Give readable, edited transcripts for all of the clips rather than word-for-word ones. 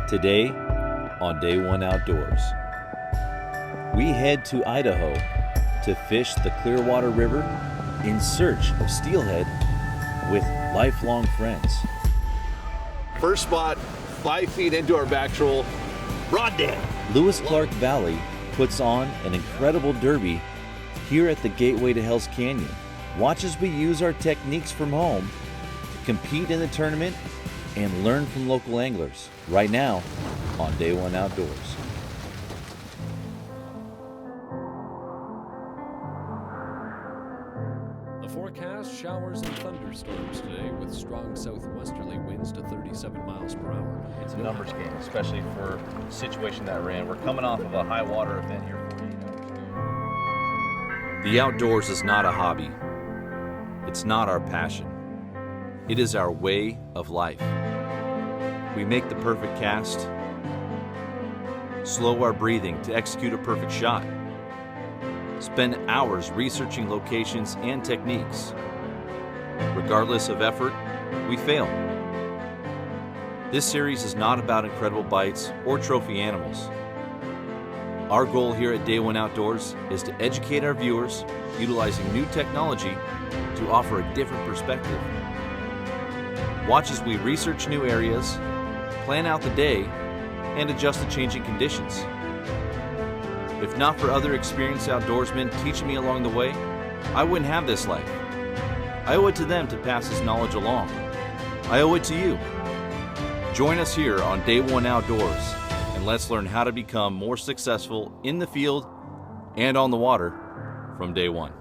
Today on Day One Outdoors, we head to Idaho to fish the Clearwater River in search of steelhead with lifelong friends. First spot, 5 feet into our back troll, rod dead. Lewis Clark Valley puts on an incredible derby here at the gateway to Hell's Canyon. Watch as we use our techniques from home to compete in the tournament and learn from local anglers right now on Day One Outdoors. The forecast, showers and thunderstorms today with strong southwesterly winds to 37 miles per hour. It's a numbers game, especially for the situation that we're in. We're coming off of a high water event here 48 hours ago. The outdoors is not a hobby. It's not our passion. It is our way of life. We make the perfect cast, slow our breathing to execute a perfect shot, spend hours researching locations and techniques. Regardless of effort, we fail. This series is not about incredible bites or trophy animals. Our goal here at Day One Outdoors is to educate our viewers utilizing new technology to offer a different perspective. Watch as we research new areas, plan out the day, and adjust to changing conditions. If not for other experienced outdoorsmen teaching me along the way, I wouldn't have this life. I owe it to them to pass this knowledge along. I owe it to you. Join us here on Day One Outdoors, and let's learn how to become more successful in the field and on the water from day one.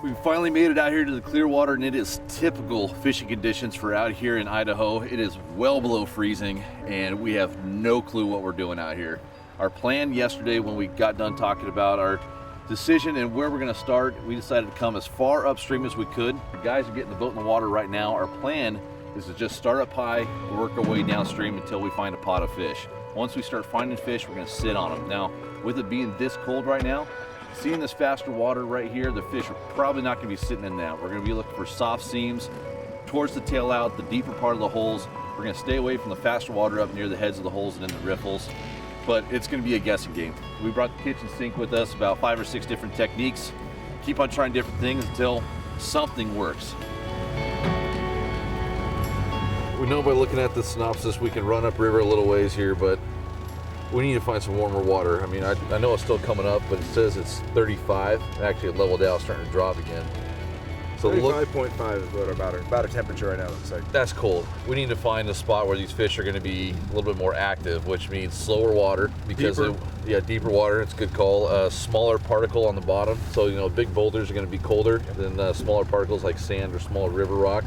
We finally made it out here to the Clearwater, and it is typical fishing conditions for out here in Idaho. It is well below freezing, and we have no clue what we're doing out here. Our plan yesterday, when we got done talking about our decision and where we're going to start, we decided to come as far upstream as we could. The guys are getting the boat in the water right now. Our plan is to just start up high, work our way downstream until we find a pot of fish. Once we start finding fish, we're going to sit on them. Now, with it being this cold right now, seeing this faster water right here, the fish are probably not going to be sitting in that. We're going to be looking for soft seams towards the tail out, the deeper part of the holes. We're going to stay away from the faster water up near the heads of the holes and in the riffles. But it's going to be a guessing game. We brought the kitchen sink with us, about 5 or 6 different techniques. Keep on trying different things until something works. We know by looking at the synopsis we can run upriver a little ways here, but we need to find some warmer water. I mean, I know it's still coming up, but it says it's 35. Actually, it leveled out, starting to drop again. So 35.5 is what about a temperature right now, looks like. That's cold. We need to find a spot where these fish are going to be a little bit more active, which means slower water. Because deeper water. It's a good call. Smaller particle on the bottom. So, you know, big boulders are going to be colder than smaller particles like sand or small river rock.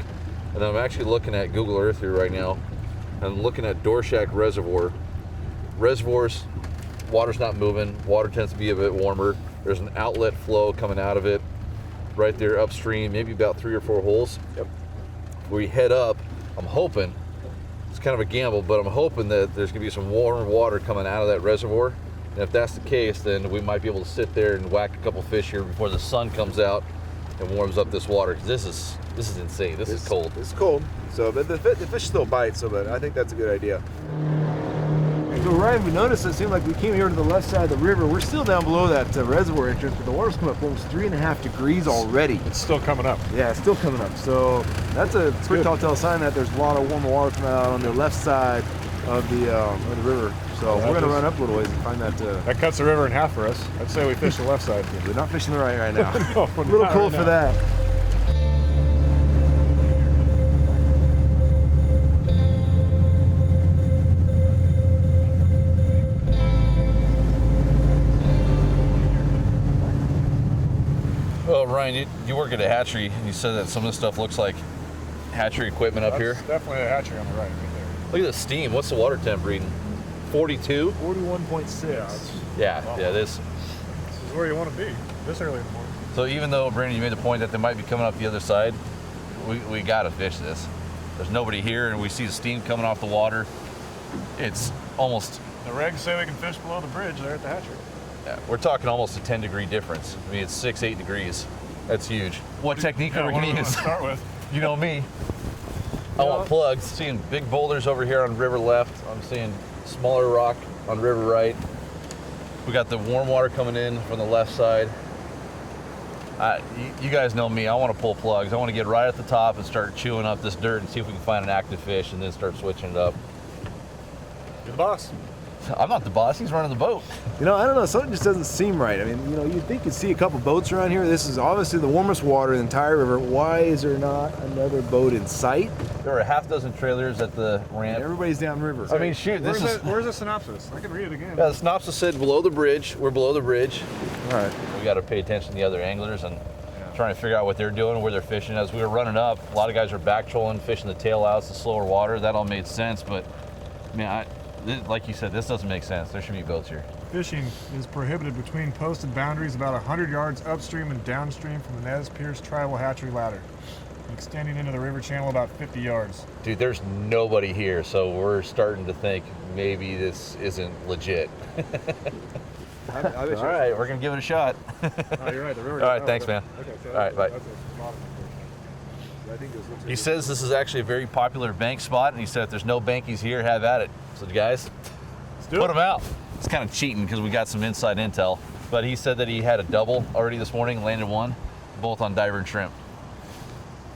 And I'm actually looking at Google Earth here right now. I'm looking at Dorshak Reservoir. Reservoirs, water's not moving, water tends to be a bit warmer. There's an outlet flow coming out of it right there upstream, maybe about 3 or 4 holes. Yep. We head up, I'm hoping, it's kind of a gamble, but I'm hoping that there's gonna be some warm water coming out of that reservoir. And if that's the case, then we might be able to sit there and whack a couple fish here before the sun comes out and warms up this water. 'Cause this is insane, this is cold. It's cold, so but the fish still bite, so but I think that's a good idea. So Ryan, we noticed it seemed like we came here to the left side of the river. We're still down below that reservoir entrance, but the water's come up almost 3.5 degrees already. It's still coming up. Yeah, it's still coming up. So that's a pretty telltale sign that there's a lot of warmer water coming out on the left side of the river. So we're gonna run up a little ways and find that. That cuts the river in half for us. I'd say we fish the left side. We're not fishing the right now. No, a little cold for that. Well, Ryan, you work at a hatchery, and you said that some of this stuff looks like hatchery equipment up here. Definitely a hatchery on the right there. Look at the steam. What's the water temp reading? 42? 41.6. Yeah, Wow. yeah, this. This is where you want to be this early in the morning. So even though, Brandon, you made the point that they might be coming up the other side, we gotta fish this. There's nobody here, and we see the steam coming off the water. It's almost, The regs say we can fish below the bridge there at the hatchery. yeah, we're talking almost a 10-degree difference. I mean, it's 6-8 degrees. That's huge. What technique are we gonna use? Start with. You know me. I want plugs. Seeing big boulders over here on river left. I'm seeing smaller rock on river right. We got the warm water coming in from the left side. You guys know me. I want to pull plugs. I want to get right at the top and start chewing up this dirt and see if we can find an active fish, and then start switching it up. You're the boss. I'm not the boss. He's running the boat. You know, I don't know. Something just doesn't seem right. I mean, you know, you'd think you'd see a couple boats around here. This is obviously the warmest water in the entire river. Why is there not another boat in sight? There were a half dozen trailers at the ramp. Everybody's downriver. I mean, shoot, Where's the synopsis? I can read it again. Yeah, the synopsis said below the bridge. We're below the bridge. All right. We got to pay attention to the other anglers and trying to figure out what they're doing, where they're fishing. As we were running up, a lot of guys are back trolling, fishing the tail outs, the slower water. That all made sense, but I mean, like you said, this doesn't make sense. There should be boats here. Fishing is prohibited between posted boundaries about 100 yards upstream and downstream from the Nez Pierce Tribal Hatchery Ladder, extending into the river channel about 50 yards. Dude, there's nobody here, so we're starting to think maybe this isn't legit. All right, we're gonna give it a shot. Oh, you're right. The river. All right, thanks, man. Okay, so All right, bye. I think this looks He says this is actually a very popular bank spot, and he said if there's no bankies here, have at it. So guys, put them out. It's kind of cheating because we got some inside intel, but he said that he had a double already this morning, landed one, both on diver and shrimp.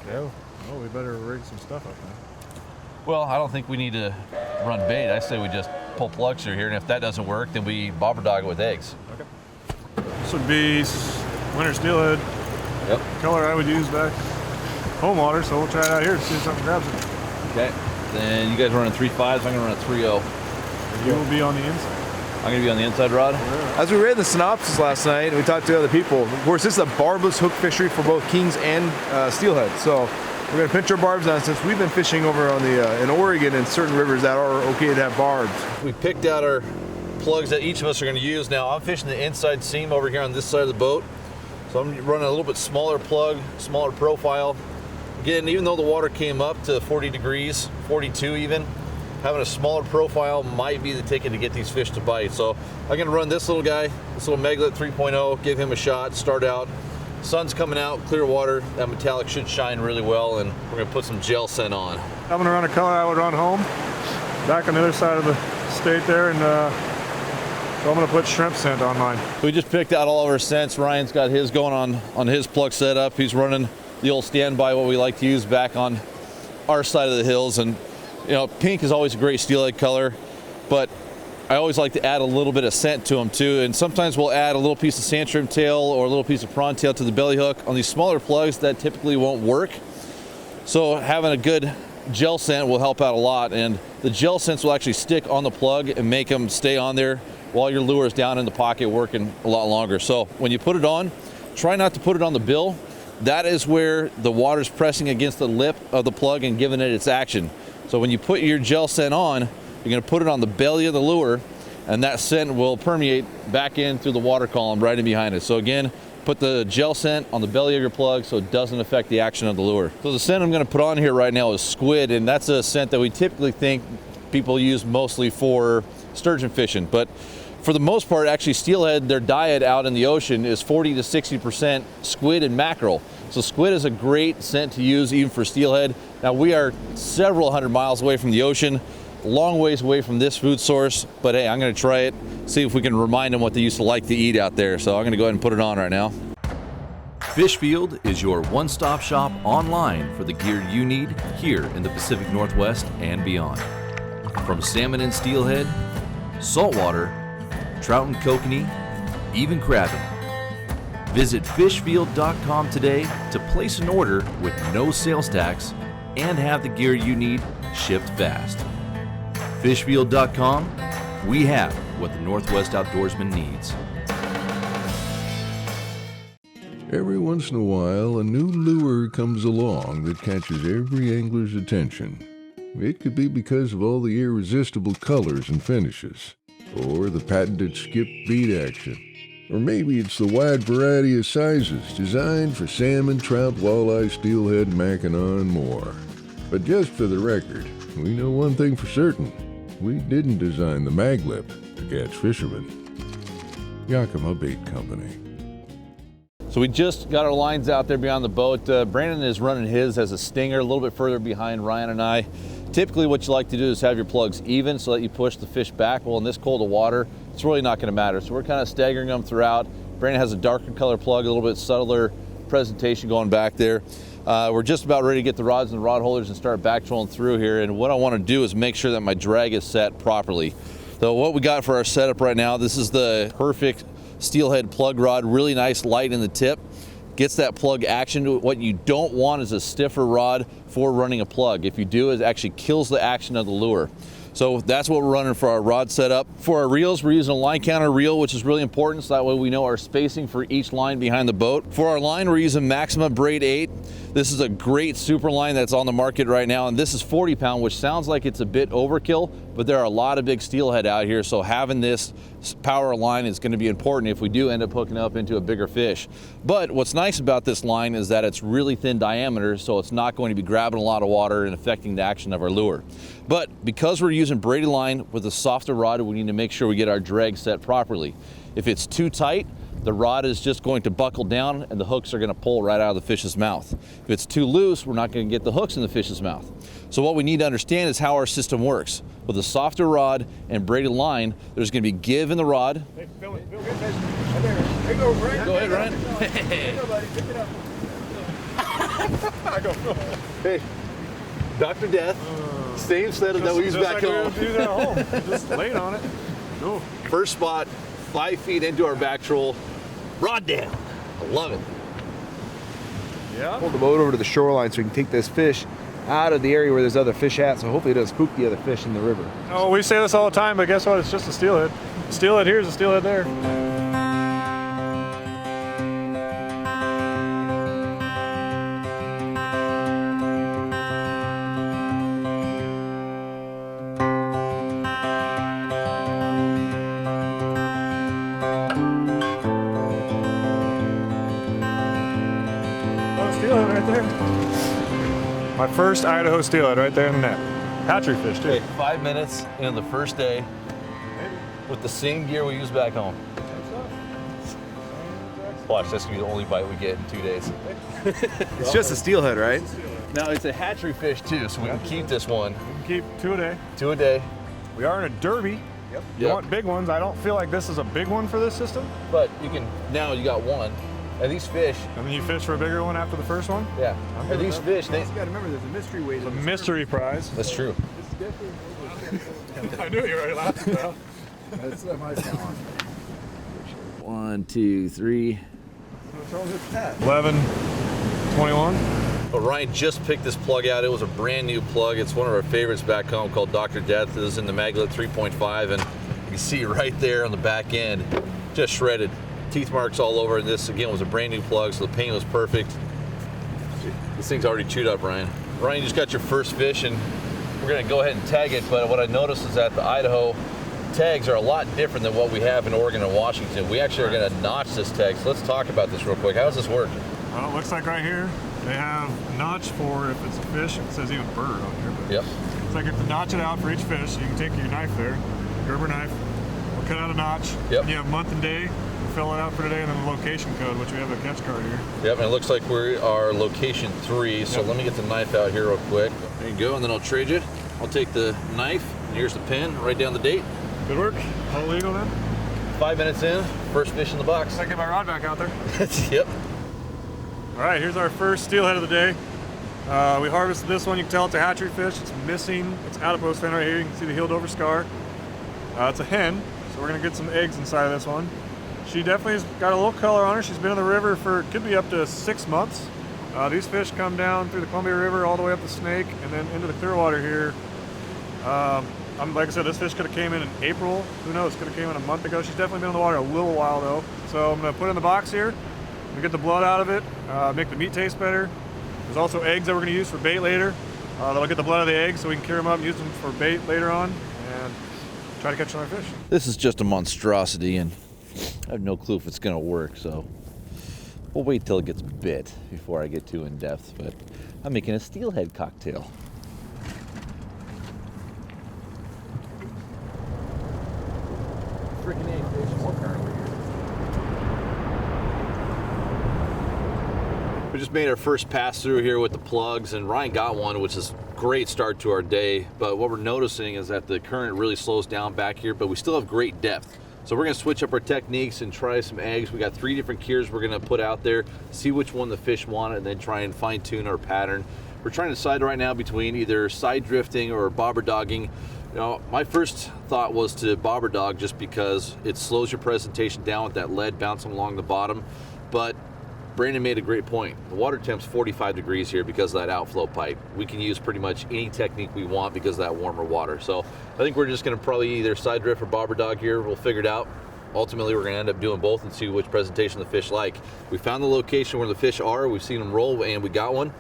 Okay. Well, we better rig some stuff up now. Well, I don't think we need to run bait. I say we just pull plugs through here, and if that doesn't work, then we bobber dog it with eggs. Okay. This would be winter steelhead. Yep. Color I would use back home water, so we'll try it out here and see if something grabs it. Okay. Then you guys running 3.5s. I'm gonna run a 3.0. You will be on the inside. I'm gonna be on the inside rod. As we read the synopsis last night, and we talked to other people, of course, this is a barbless hook fishery for both kings and steelhead. So we're going to pinch our barbs on since we've been fishing over on the in Oregon in certain rivers that are okay to have barbs. We picked out our plugs that each of us are going to use. Now I'm fishing the inside seam over here on this side of the boat. So I'm running a little bit smaller plug, smaller profile. Again, even though the water came up to 40 degrees, 42 even, having a smaller profile might be the ticket to get these fish to bite. So I'm going to run this little guy, this little Meglet 3.0, give him a shot, start out. Sun's coming out, clear water, that metallic should shine really well, and we're gonna put some gel scent on. I'm gonna run a color I would run home, back on the other side of the state there, and so I'm gonna put shrimp scent on mine. We just picked out all of our scents. Ryan's got his going on his plug setup. He's running the old standby, what we like to use back on our side of the hills. And you know, pink is always a great steelhead color, but I always like to add a little bit of scent to them too, and sometimes we'll add a little piece of sand shrimp tail or a little piece of prawn tail to the belly hook. On these smaller plugs, that typically won't work. So having a good gel scent will help out a lot, and the gel scents will actually stick on the plug and make them stay on there while your lure is down in the pocket working a lot longer. So when you put it on, try not to put it on the bill. That is where the water's pressing against the lip of the plug and giving it its action. So when you put your gel scent on, you're going to put it on the belly of the lure, and that scent will permeate back in through the water column right in behind it. So again, put the gel scent on the belly of your plug so it doesn't affect the action of the lure. So the scent I'm going to put on here right now is squid, and that's a scent that we typically think people use mostly for sturgeon fishing. But for the most part, actually steelhead, their diet out in the ocean is 40 to 60% squid and mackerel. So squid is a great scent to use even for steelhead. Now we are several hundred miles away from the ocean, long ways away from this food source, but hey, I'm gonna try it, see if we can remind them what they used to like to eat out there. So I'm gonna go ahead and put it on right now. Fishfield is your one-stop shop online for the gear you need here in the Pacific Northwest and beyond. From salmon and steelhead, saltwater, trout and kokanee, even crabbing. Visit fishfield.com today to place an order with no sales tax and have the gear you need shipped fast. Fishfield.com, we have what the Northwest outdoorsman needs. Every once in a while, a new lure comes along that catches every angler's attention. It could be because of all the irresistible colors and finishes, or the patented skip beat action. Or maybe it's the wide variety of sizes designed for salmon, trout, walleye, steelhead, mackinaw, and more. But just for the record, we know one thing for certain. We didn't design the maglip to catch fishermen. Yakima Bait Company. So we just got our lines out there beyond the boat. Brandon is running his as a stinger a little bit further behind Ryan and I. Typically what you like to do is have your plugs even so that you push the fish back. Well, in this cold of water, it's really not going to matter. So we're kind of staggering them throughout. Brandon has a darker color plug, a little bit subtler presentation going back there. We're just about ready to get the rods and the rod holders and start back trolling through here. And what I want to do is make sure that my drag is set properly. So what we got for our setup right now, this is the perfect Steelhead plug rod, really nice light in the tip. Gets that plug action. What you don't want is a stiffer rod for running a plug. If you do, it actually kills the action of the lure. So that's what we're running for our rod setup. For our reels, we're using a line counter reel, which is really important, so that way we know our spacing for each line behind the boat. For our line, we're using Maxima Braid 8. This is a great super line that's on the market right now, and this is 40 pound, which sounds like it's a bit overkill, but there are a lot of big steelhead out here, so having this power line is going to be important if we do end up hooking up into a bigger fish. But what's nice about this line is that it's really thin diameter, so it's not going to be grabbing a lot of water and affecting the action of our lure. But because we're using braided line with a softer rod, we need to make sure we get our drag set properly. If it's too tight, the rod is just going to buckle down and the hooks are going to pull right out of the fish's mouth. If it's too loose, we're not going to get the hooks in the fish's mouth. So what we need to understand is how our system works. With a softer rod and braided line, there's going to be give in the rod. Hey, Phil, good fish. Right there. There you go, Ryan. Go ahead, Ryan. There you go, buddy. Pick it up. I go, Phil. Hey, Dr. Death, same setup that we use back home. Do that at home. Just lay it on it. Go. First spot, 5 feet into our back troll, rod down. I love it. Yeah. Hold the boat over to the shoreline so we can take this fish out of the area where there's other fish at, so hopefully it doesn't spook the other fish in the river. Oh, we say this all the time, but guess what? It's just a steelhead. Steelhead here is a steelhead there. Oh, steelhead right there. My first Idaho steelhead right there in the net. Hatchery fish too. Okay, 5 minutes in the first day with the same gear we use back home. Watch, that's gonna be the only bite we get in 2 days. It's just a steelhead, right? Now it's a hatchery fish too, so we can keep this one. We can keep 2 a day. 2 a day. We are in a derby. Yep. You want big ones. I don't feel like this is a big one for this system. But you can, now you got one. And these fish, And then you fish for a bigger one after the first one. yeah. And these fish, they, You gotta remember there's a mystery weight. The mystery prize. that's true. I knew you were already laughing about. That's my talent. 1, 2, 3. 11, 21. But Ryan just picked this plug out. It was a brand new plug. It's one of our favorites back home called Dr. Death. This is in the Maglet 3.5, and you can see right there on the back end, just shredded. Teeth marks all over, and this again was a brand new plug, so the paint was perfect. This thing's already chewed up, Ryan. Ryan, you just got your first fish, and we're gonna go ahead and tag it, but what I noticed is that the Idaho tags are a lot different than what we have in Oregon and Washington. We actually are gonna notch this tag, so let's talk about this real quick. How does this work? Well, it looks like right here they have notch for if it's a fish. It says even bird on here. But Yep. it's like if you notch it out for each fish, you can take your knife there, Gerber knife, we'll cut out a notch. Yep. And you have month and day, fill it out for today, and then the location code, which we have a catch card here. Yep, and it looks like we are location 3, so let me get the knife out here real quick. There you go, and then I'll trade you. I'll take the knife, and here's the pen, write down the date. Good work. All legal then? 5 minutes in, first fish in the box. I get my rod back out there. Yep. All right, here's our first steelhead of the day. We harvested this one. You can tell it's a hatchery fish. It's missing its adipose fin right here. You can see the healed over scar. It's a hen, so we're gonna get some eggs inside of this one. She definitely has got a little color on her. She's been in the river for, could be up to 6 months. These fish come down through the Columbia River all the way up the Snake and then into the Clearwater here. Like I said, this fish could have came in April. Who knows, could have came in a month ago. She's definitely been in the water a little while though. So I'm gonna put it in the box here. We get the blood out of it, make the meat taste better. There's also eggs that we're gonna use for bait later. That'll get the blood of the eggs so we can cure them up and use them for bait later on and try to catch another fish. This is just a monstrosity, and I have no clue if it's gonna work, so we'll wait till it gets bit before I get too in depth, but I'm making a steelhead cocktail. Freaking A fish, more current over here. We just made our first pass through here with the plugs, and Ryan got one, which is a great start to our day. But what we're noticing is that the current really slows down back here, but we still have great depth. So we're gonna switch up our techniques and try some eggs. We got 3 different gears we're gonna put out there, see which one the fish want, and then try and fine tune our pattern. We're trying to decide right now between either side drifting or bobber dogging. You know, my first thought was to bobber dog just because it slows your presentation down with that lead bouncing along the bottom. But Brandon made a great point. The water temp's 45 degrees here because of that outflow pipe. We can use pretty much any technique we want because of that warmer water. So I think we're just gonna probably either side drift or bobber dog here. We'll figure it out. Ultimately, we're gonna end up doing both and see which presentation the fish like. We found the location where the fish are. We've seen them roll and we got one.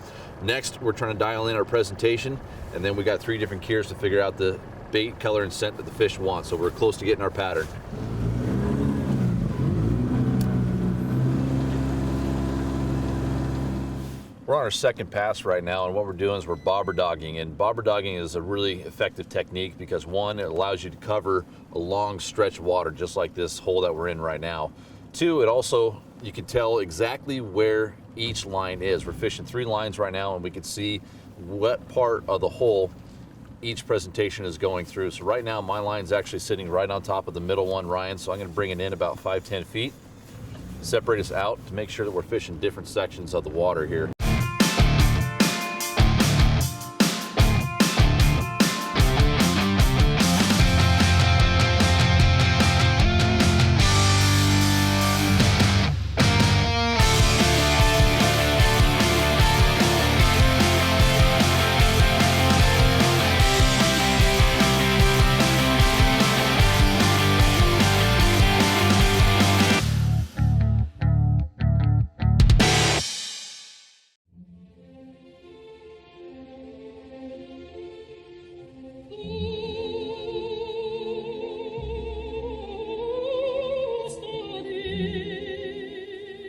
Next, we're trying to dial in our presentation, and then we got 3 different gears to figure out the bait, color, and scent that the fish want. So we're close to getting our pattern. We're on our second pass right now, and what we're doing is we're bobber dogging. And bobber dogging is a really effective technique because 1, it allows you to cover a long stretch of water just like this hole that we're in right now. 2, it also, you can tell exactly where each line is. We're fishing 3 lines right now, and we can see what part of the hole each presentation is going through. So right now my line's actually sitting right on top of the middle one, Ryan, so I'm gonna bring it in about 5-10 feet, separate us out to make sure that we're fishing different sections of the water here.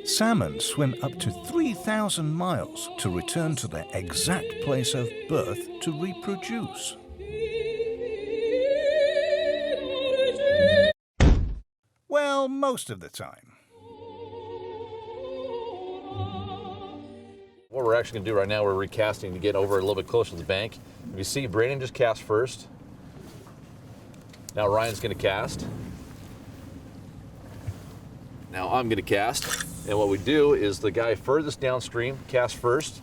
Salmon swim up to 3,000 miles to return to their exact place of birth to reproduce. Well, most of the time. What we're actually gonna do right now, we're recasting to get over a little bit closer to the bank. If you see, Brandon just cast first. Now Ryan's gonna cast. Now I'm gonna cast. And what we do is the guy furthest downstream casts first,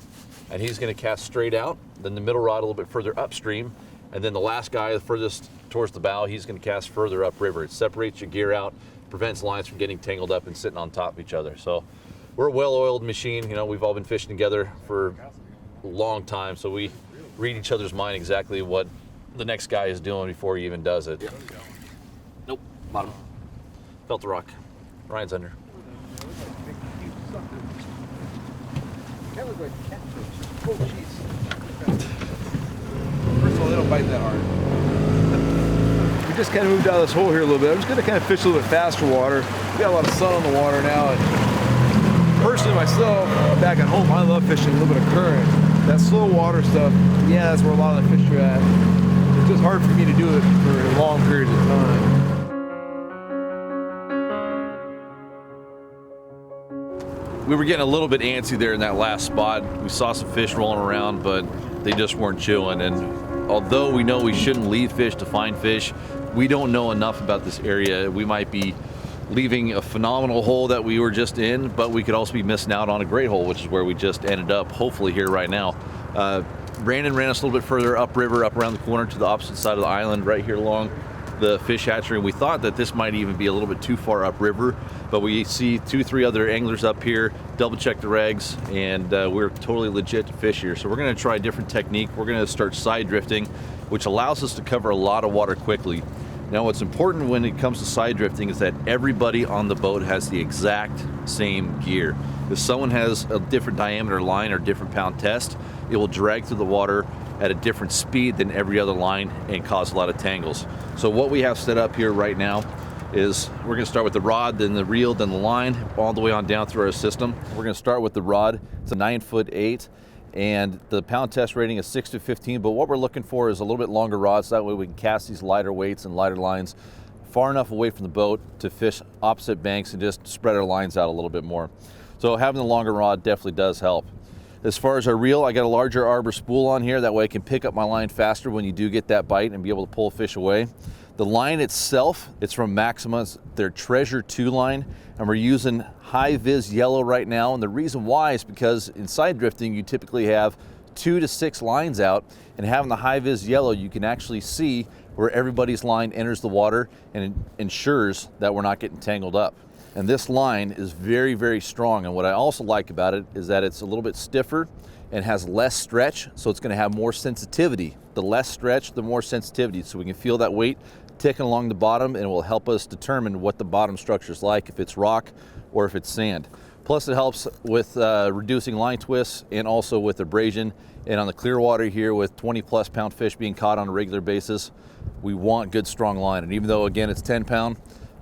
and he's gonna cast straight out, then the middle rod a little bit further upstream, and then the last guy the furthest towards the bow, he's gonna cast further upriver. It separates your gear out, prevents lines from getting tangled up and sitting on top of each other. So we're a well-oiled machine. You know, we've all been fishing together for a long time, so we read each other's mind exactly what the next guy is doing before he even does it. Nope, bottom. Felt the rock. Ryan's under. That looked like catfish. Oh, jeez. First of all, they don't bite that hard. We just kind of moved out of this hole here a little bit. I'm just going to kind of fish a little bit faster water. We got a lot of sun on the water now. And personally, myself, back at home, I love fishing a little bit of current. That slow water stuff, yeah, that's where a lot of the fish are at. It's just hard for me to do it for long periods of time. We were getting a little bit antsy there in that last spot. We saw some fish rolling around, but they just weren't chewing. And although we know we shouldn't leave fish to find fish, we don't know enough about this area. We might be leaving a phenomenal hole that we were just in, but we could also be missing out on a great hole, which is where we just ended up, hopefully here right now. Brandon ran us a little bit further upriver, up around the corner to the opposite side of the island, right here along the fish hatchery. We thought that this might even be a little bit too far upriver, but we see 2-3 other anglers up here, double check the regs, and we're totally legit to fish here. So we're gonna try a different technique. We're gonna start side drifting, which allows us to cover a lot of water quickly. Now what's important when it comes to side drifting is that everybody on the boat has the exact same gear. If someone has a different diameter line or different pound test, it will drag through the water at a different speed than every other line and cause a lot of tangles. So what we have set up here right now is we're going to start with the rod, then the reel, then the line, all the way on down through our system. We're going to start with the rod. It's a 9'8", and the pound test rating is 6 to 15, but what we're looking for is a little bit longer rods, so that way we can cast these lighter weights and lighter lines far enough away from the boat to fish opposite banks and just spread our lines out a little bit more. So having the longer rod definitely does help. As far as our reel, I got a larger arbor spool on here, that way I can pick up my line faster when you do get that bite and be able to pull fish away. The line itself, it's from Maxima's, their Treasure 2 line, and we're using high vis yellow right now, and the reason why is because in side drifting you typically have 2 to 6 lines out, and having the high vis yellow you can actually see where everybody's line enters the water, and it ensures that we're not getting tangled up. And this line is very, very strong, and what I also like about it is that it's a little bit stiffer and has less stretch, so it's going to have more sensitivity. The less stretch, the more sensitivity, so we can feel that weight ticking along the bottom, and it will help us determine what the bottom structure is like, if it's rock or if it's sand. Plus it helps with reducing line twists and also with abrasion. And on the Clearwater here, with 20+ pound fish being caught on a regular basis, we want good strong line. And even though again it's 10 pound,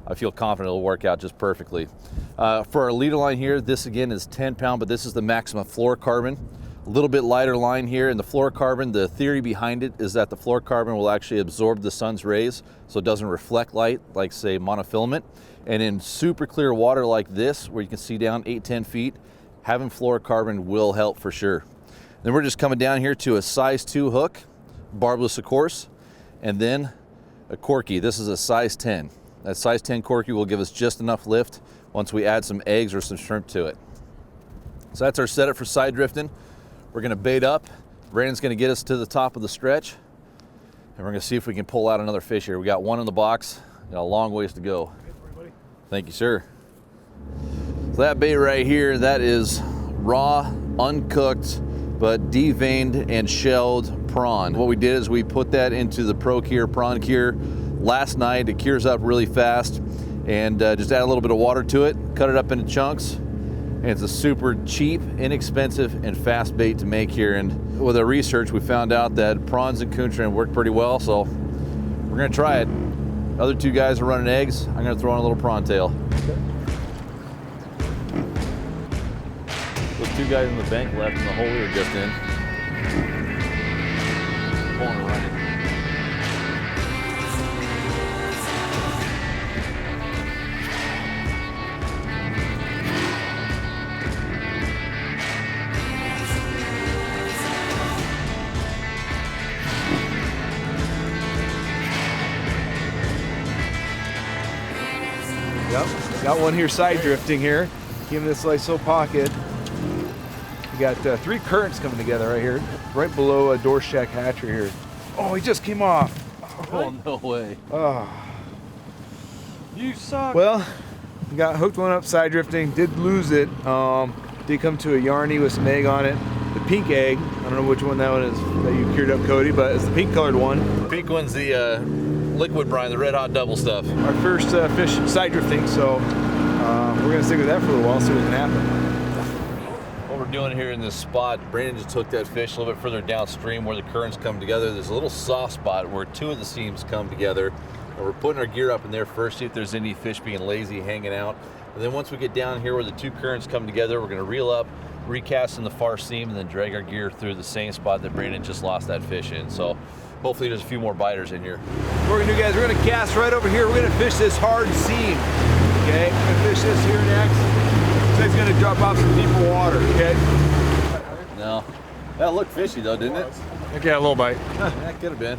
I feel confident it'll work out just perfectly. For our leader line here, this again is 10 pound, but this is the Maxima fluorocarbon. A little bit lighter line here, and the fluorocarbon, the theory behind it is that the fluorocarbon will actually absorb the sun's rays, so it doesn't reflect light like, say, monofilament. And in super clear water like this, where you can see down 8-10 feet, having fluorocarbon will help for sure. Then we're just coming down here to a size 2 hook, barbless of course, and then a corky. This is a size 10. That size 10 corky will give us just enough lift once we add some eggs or some shrimp to it. So that's our setup for side drifting. We're gonna bait up. Brandon's gonna get us to the top of the stretch, and we're gonna see if we can pull out another fish here. We got one in the box, got a long ways to go. Thank you, sir. So that bait right here, that is raw, uncooked, but deveined and shelled prawn. What we did is we put that into the Pro Cure prawn cure last night. It cures up really fast, and just add a little bit of water to it, cut it up into chunks. And it's a super cheap, inexpensive, and fast bait to make here. And with our research, we found out that prawns and coon shrimp work pretty well, so we're gonna try it. Other two guys are running eggs. I'm gonna throw in a little prawn tail. Those two guys in the bank left in the hole we were just in. Pulling and running. Yep, got one here side drifting here. Came in this ISO pocket. We got 3 currents coming together right here, right below a door shack hatchery here. Oh, he just came off. Oh, no way. Oh. You suck. Well, we got hooked one up side drifting, did lose it. Did come to a yarny with some egg on it. The pink egg, I don't know which one that one is that you cured up, Cody, but it's the pink colored one. The pink one's the liquid brine, the red hot double stuff. Our first fish side drifting, so we're gonna stick with that for a little while, see what can happen. What we're doing here in this spot, Brandon just took that fish a little bit further downstream where the currents come together. There's a little soft spot where 2 of the seams come together, and we're putting our gear up in there first, see if there's any fish being lazy hanging out. And then once we get down here where the 2 currents come together, we're gonna reel up, recast in the far seam, and then drag our gear through the same spot that Brandon just lost that fish in. So hopefully there's a few more biters in here. What we're gonna do, guys, we're gonna cast right over here. We're gonna fish this hard seam, okay? We're gonna fish this here next. So it's gonna drop off some deeper water, okay? No, that looked fishy though, didn't it? I think I got a little bite. That could have been.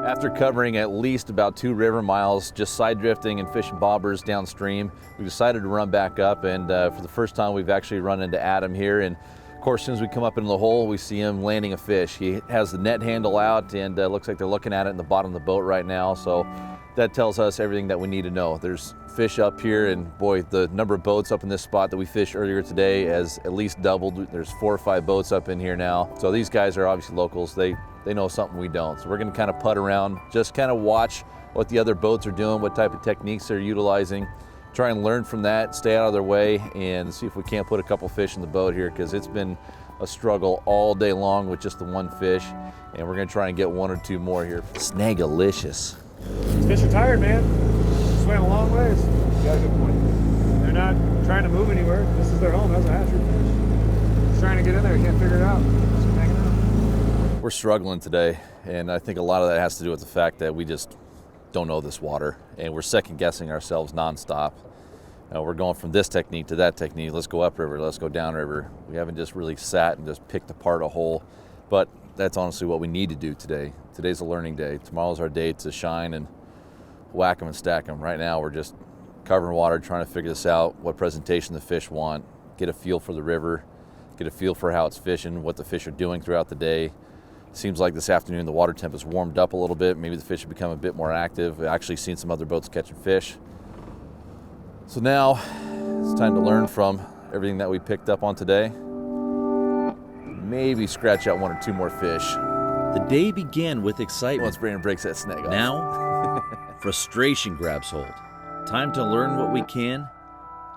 After covering at least about 2 river miles, just side drifting and fishing bobbers downstream, we decided to run back up, and for the first time we've actually run into Adam here. And of course, as soon as we come up into the hole, we see him landing a fish. He has the net handle out, and looks like they're looking at it in the bottom of the boat right now. So that tells us everything that we need to know. There's fish up here, and boy, the number of boats up in this spot that we fished earlier today has at least doubled. There's 4 or 5 boats up in here now. So these guys are obviously locals. They know something we don't. So we're gonna kind of putt around, just kind of watch what the other boats are doing, what type of techniques they're utilizing, try and learn from that, stay out of their way, and see if we can't put a couple fish in the boat here, because it's been a struggle all day long with just the one fish, and we're gonna try and get one or two more here. Snagalicious. These fish are tired, man. Swam a long ways. Yeah, good point. They're not trying to move anywhere. This is their home. That's a hatchery fish. Just trying to get in there. Can't figure it out. Just hanging out. We're struggling today, and I think a lot of that has to do with the fact that we just don't know this water, and we're second guessing ourselves nonstop. We're going from this technique to that technique. Let's go upriver, let's go downriver. We haven't just really sat and just picked apart a hole, but that's honestly what we need to do today. Today's a learning day. Tomorrow's our day to shine and whack them and stack them. Right now we're just covering water, trying to figure this out, what presentation the fish want, get a feel for the river, get a feel for how it's fishing, what the fish are doing throughout the day. Seems like this afternoon the water temp has warmed up a little bit. Maybe the fish have become a bit more active. We've actually seen some other boats catching fish. So now it's time to learn from everything that we picked up on today. Maybe scratch out one or two more fish. The day began with excitement. Once Brandon breaks that snag off. Now, frustration grabs hold. Time to learn what we can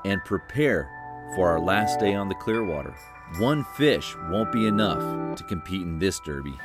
and prepare for our last day on the Clearwater. One fish won't be enough to compete in this derby.